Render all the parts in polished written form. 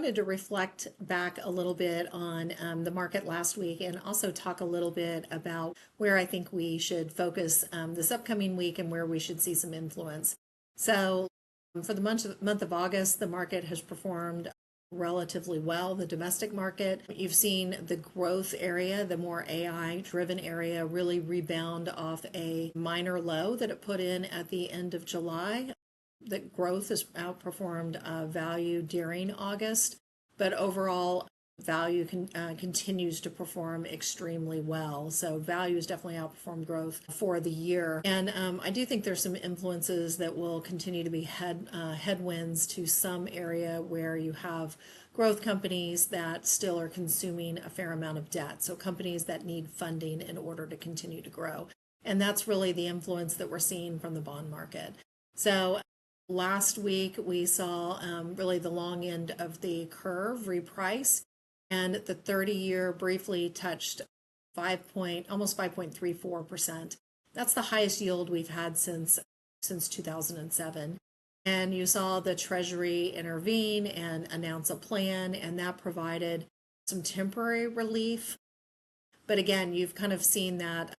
wanted to reflect back a little bit on the market last week and also talk a little bit about where I think we should focus this upcoming week and where we should see some influence. So for the month of August, the market has performed relatively well, the domestic market. You've seen the growth area, the more AI driven area, really rebound off a minor low that it put in at the end of July. The growth has outperformed value during August, but overall value continues to perform extremely well. So value has definitely outperformed growth for the year. And I do think there's some influences that will continue to be headwinds to some area where you have growth companies that still are consuming a fair amount of debt. So companies that need funding in order to continue to grow. And that's really the influence that we're seeing from the bond market. So last week we saw really the long end of the curve reprice, and the 30-year briefly touched almost 5.34%. That's the highest yield we've had since 2007. And you saw the Treasury intervene and announce a plan, and that provided some temporary relief. But again, you've kind of seen that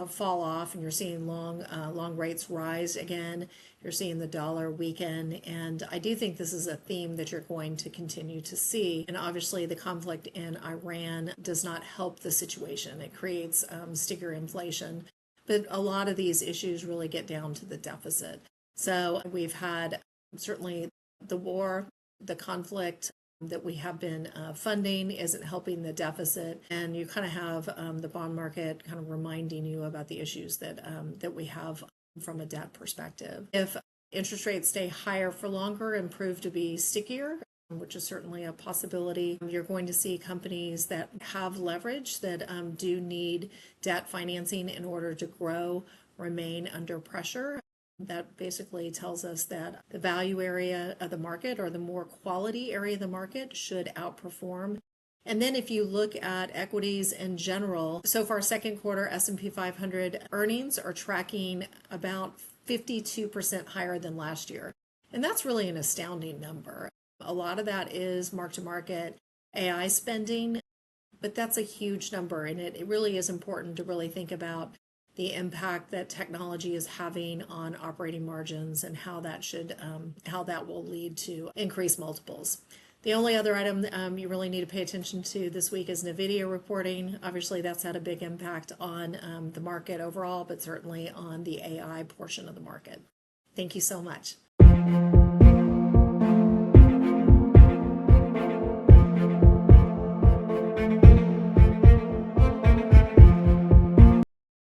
fall off, and you're seeing long rates rise again. You're seeing the dollar weaken, and I do think this is a theme that you're going to continue to see. And obviously, the conflict in Iran does not help the situation. It creates stickier inflation, but a lot of these issues really get down to the deficit. So we've had certainly the war, the conflict that we have been funding isn't helping the deficit, and you kind of have the bond market kind of reminding you about the issues that we have from a debt perspective. If interest rates stay higher for longer and prove to be stickier, which is certainly a possibility, you're going to see companies that have leverage that do need debt financing in order to grow remain under pressure. That basically tells us that the value area of the market, or the more quality area of the market, should outperform. And then if you look at equities in general, so far second quarter S&P 500 earnings are tracking about 52% higher than last year. And that's really an astounding number. A lot of that is mark-to-market AI spending, but that's a huge number. And it really is important to really think about the impact that technology is having on operating margins and how that will lead to increased multiples. The only other item you really need to pay attention to this week is NVIDIA reporting. Obviously, that's had a big impact on the market overall, but certainly on the AI portion of the market. Thank you so much.